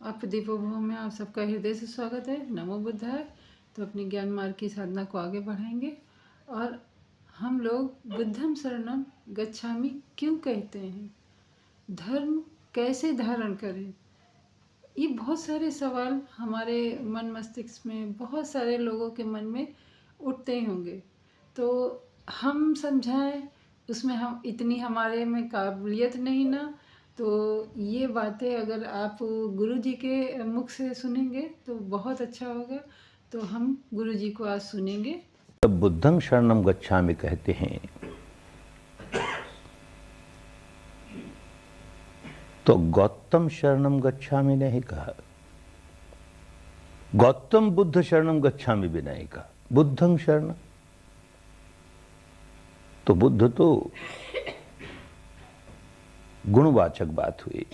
आप दीपोभव में आप सबका हृदय से स्वागत है। नमो बुद्धाय। तो अपनी ज्ञान मार्ग की साधना को आगे बढ़ाएंगे और हम लोग बुद्धम शरणम गच्छामि क्यों कहते हैं, धर्म कैसे धारण करें, ये बहुत सारे सवाल हमारे मन मस्तिष्क में, बहुत सारे लोगों के मन में उठते ही होंगे। तो हम समझाएं, उसमें हम इतनी हमारे में काबिलियत नहीं ना। तो ये बातें अगर आप गुरु जी के मुख से सुनेंगे तो बहुत अच्छा होगा। तो हम गुरु जी को आज सुनेंगे। जब बुद्धं शरणं गच्छामि कहते हैं तो गौतम शरणं गच्छामि नहीं कहा, गौतम बुद्ध शरणं गच्छामि भी नहीं कहा, बुद्धं शरण। तो बुद्ध तो गुणवाचक बात हुई,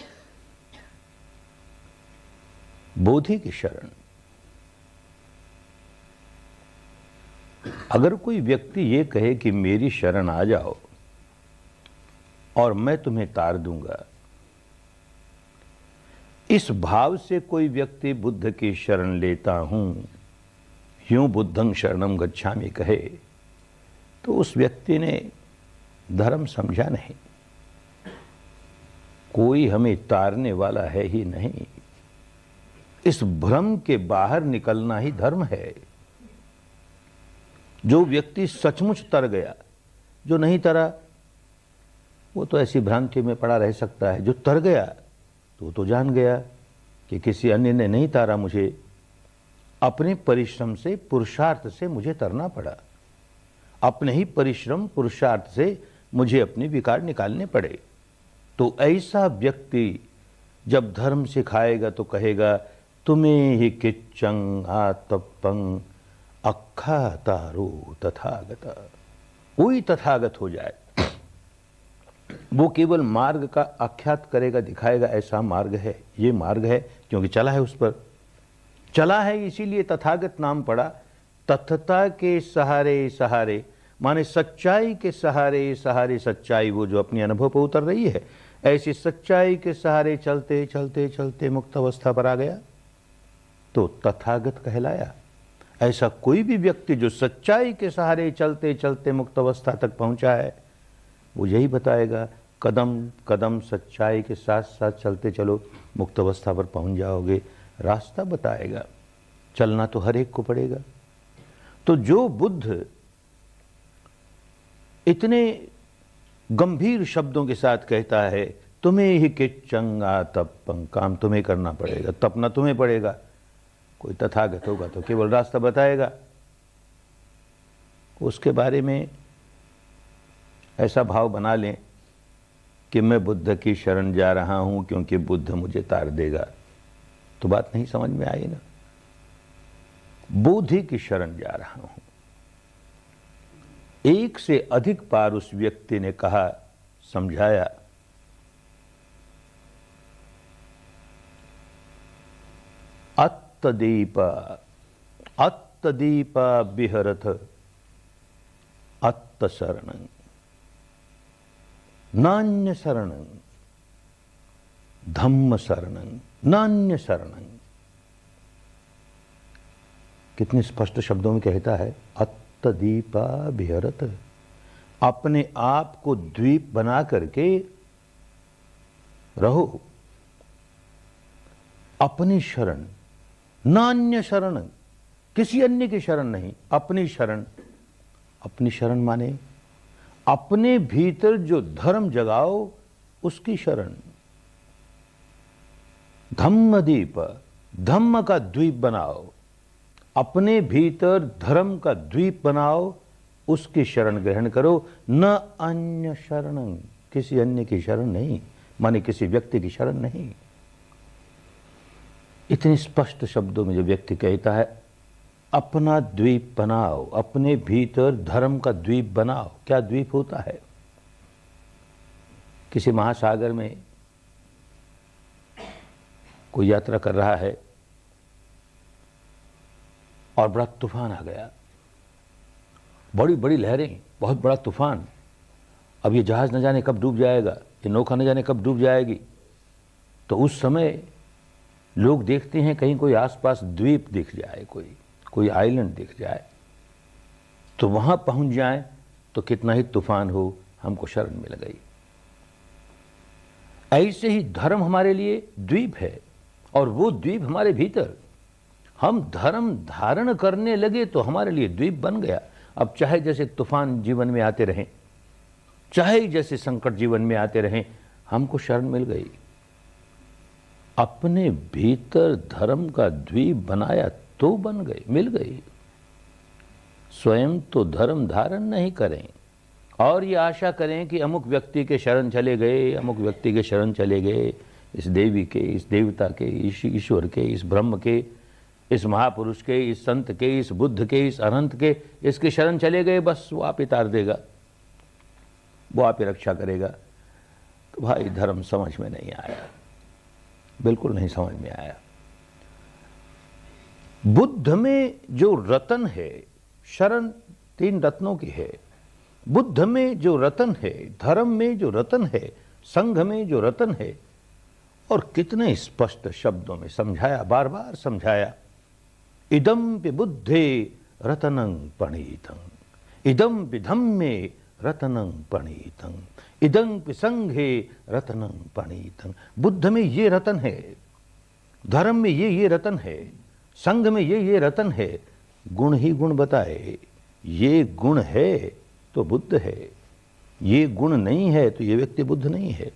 बोधि की शरण। अगर कोई व्यक्ति ये कहे कि मेरी शरण आ जाओ और मैं तुम्हें तार दूंगा, इस भाव से कोई व्यक्ति बुद्ध की शरण लेता हूं, यूं बुद्धं शरणं गच्छामि कहे, तो उस व्यक्ति ने धर्म समझा नहीं। कोई हमें तारने वाला है ही नहीं। इस भ्रम के बाहर निकलना ही धर्म है। जो व्यक्ति सचमुच तर गया, जो नहीं तरा वो तो ऐसी भ्रांति में पड़ा रह सकता है। जो तर गया तो जान गया कि किसी अन्य ने नहीं तारा मुझे, अपने परिश्रम से, पुरुषार्थ से मुझे तरना पड़ा। अपने ही परिश्रम पुरुषार्थ से मुझे अपने विकार निकालने पड़े। तो ऐसा व्यक्ति जब धर्म सिखाएगा तो कहेगा तुम्हें ही किच्चंग आतपंग अक्खा तारो तथागत। वही तथागत हो जाए। वो केवल मार्ग का आख्यात करेगा, दिखाएगा ऐसा मार्ग है, ये मार्ग है, क्योंकि चला है, उस पर चला है, इसीलिए तथागत नाम पड़ा। तथता के सहारे सहारे माने सच्चाई के सहारे सहारे सच्चाई वो जो अपने अनुभव पर उतर रही है, ऐसी सच्चाई के सहारे चलते चलते चलते मुक्त अवस्था पर आ गया तो तथागत कहलाया। ऐसा कोई भी व्यक्ति जो सच्चाई के सहारे चलते चलते मुक्त अवस्था तक पहुंचा है, वो यही बताएगा, कदम कदम सच्चाई के साथ साथ चलते चलो, मुक्त अवस्था पर पहुंच जाओगे। रास्ता बताएगा, चलना तो हर एक को पड़ेगा। तो जो बुद्ध इतने गंभीर शब्दों के साथ कहता है तुम्हें ही किच्चंगा तपं, काम तुम्हें करना पड़ेगा, तपना तुम्हें पड़ेगा। कोई तथागत होगा तो केवल रास्ता बताएगा। उसके बारे में ऐसा भाव बना लें कि मैं बुद्ध की शरण जा रहा हूं क्योंकि बुद्ध मुझे तार देगा, तो बात नहीं समझ में आई ना। बोधि की शरण जा रहा हूं। एक से अधिक बार उस व्यक्ति ने कहा, समझाया, अत्तदीप अत्तदीप बिहरथ अत्तशरणं नान्य शरणं धम्म शरणं नान्य शरणं। कितने स्पष्ट शब्दों में कहता है, अत्तदीपा बिहरत। अपने आप को द्वीप बना करके रहो, अपनी शरण, नान्य शरण, किसी अन्य की शरण नहीं, अपनी शरण। अपनी शरण माने अपने भीतर जो धर्म जगाओ उसकी शरण। धम्मदीप, धम्म का द्वीप बनाओ, अपने भीतर धर्म का द्वीप बनाओ, उसकी शरण ग्रहण करो। न अन्य शरण, किसी अन्य की शरण नहीं, माने किसी व्यक्ति की शरण नहीं। इतने स्पष्ट शब्दों में जो व्यक्ति कहता है अपना द्वीप बनाओ, अपने भीतर धर्म का द्वीप बनाओ। क्या द्वीप होता है? किसी महासागर में कोई यात्रा कर रहा है और बड़ा तूफान आ गया, बड़ी बड़ी लहरें, बहुत बड़ा तूफान। अब ये जहाज न जाने कब डूब जाएगा, ये नौका न जाने कब डूब जाएगी। तो उस समय लोग देखते हैं कहीं कोई आसपास द्वीप दिख जाए, कोई आइलैंड दिख जाए, तो वहां पहुंच जाए तो कितना ही तूफान हो, हमको शरण मिल गई। ऐसे ही धर्म हमारे लिए द्वीप है, और वो द्वीप हमारे भीतर। हम धर्म धारण करने लगे तो हमारे लिए द्वीप बन गया। अब चाहे जैसे तूफान जीवन में आते रहें, चाहे जैसे संकट जीवन में आते रहें, हमको शरण मिल गई। अपने भीतर धर्म का द्वीप बनाया तो बन गई, मिल गई। स्वयं तो धर्म धारण नहीं करें और ये आशा करें कि अमुक व्यक्ति के शरण चले गए, अमुक व्यक्ति के शरण चले गए, इस देवी के, इस देवता के, इस ईश्वर के, इस ब्रह्म के, इस महापुरुष के, इस संत के, इस बुद्ध के, इस अनंत के, इसके शरण चले गए, बस वो आप ही तार देगा, वो आप ही रक्षा करेगा। तो भाई धर्म समझ में नहीं आया, बिल्कुल नहीं समझ में आया। बुद्ध में जो रतन है, शरण 3 रत्नों की है। बुद्ध में जो रतन है, धर्म में जो रतन है, संघ में जो रतन है, और कितने स्पष्ट शब्दों में समझाया, बार बार समझाया। इदं पि बुद्धे रतनं पणीतं, इदं पि धम्मे रतनं पणीतं, इदं पि संघे रतनं पणीतं। बुद्ध में ये रतन है, धर्म में ये रतन है, संघ में ये रतन है। गुण ही गुण बताए, ये गुण है तो बुद्ध है, ये गुण नहीं है तो ये व्यक्ति बुद्ध नहीं है।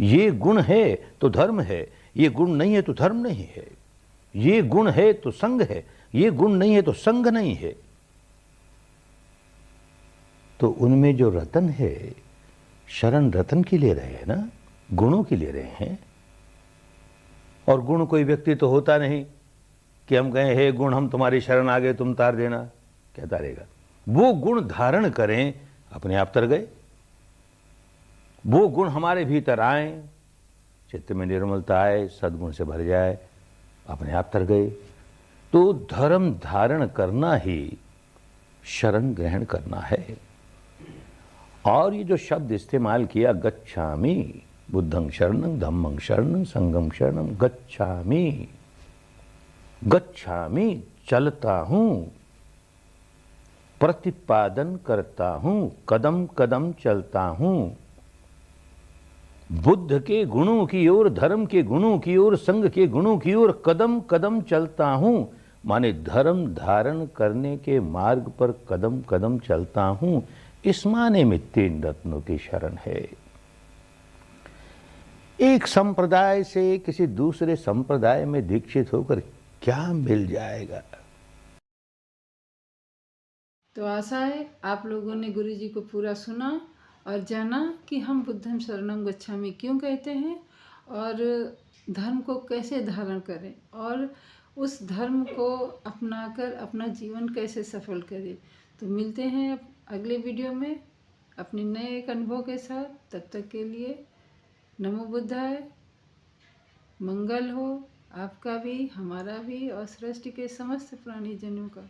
ये गुण है तो धर्म है, ये गुण नहीं है तो धर्म नहीं है। ये गुण है तो संघ है, ये गुण नहीं है तो संघ नहीं है। तो उनमें जो रतन है, शरण रतन की ले रहे हैं ना, गुणों की ले रहे हैं। और गुण कोई व्यक्ति तो होता नहीं कि हम कहें हे गुण हम तुम्हारी शरण आ गए, तुम तार देना, क्या तारेगा। वो गुण धारण करें, अपने आप तर गए। वो गुण हमारे भीतर आए, चित्त में निर्मलता आए, सद्गुण से भर जाए, अपने आप तर गए। तो धर्म धारण करना ही शरण ग्रहण करना है। और ये जो शब्द इस्तेमाल किया, गच्छामि, बुद्धं शरणं, धम्मं शरणं, संघं शरणं, गच्छामि। गच्छामि चलता हूं, प्रतिपादन करता हूं, कदम कदम चलता हूं, बुद्ध के गुणों की ओर, धर्म के गुणों की ओर, संघ के गुणों की ओर कदम कदम चलता हूं। माने धर्म धारण करने के मार्ग पर कदम कदम चलता हूं। इस माने में 3 रत्नों की शरण है। एक संप्रदाय से किसी दूसरे संप्रदाय में दीक्षित होकर क्या मिल जाएगा। तो आशा है आप लोगों ने गुरु जी को पूरा सुना और जाना कि हम बुद्धं शरणं गच्छामि क्यों कहते हैं और धर्म को कैसे धारण करें और उस धर्म को अपनाकर अपना जीवन कैसे सफल करें। तो मिलते हैं अगले वीडियो में अपने नए एक अनुभव के साथ। तब तक के लिए नमो बुद्धाय। मंगल हो आपका भी, हमारा भी और सृष्टि के समस्त प्राणी जनों का।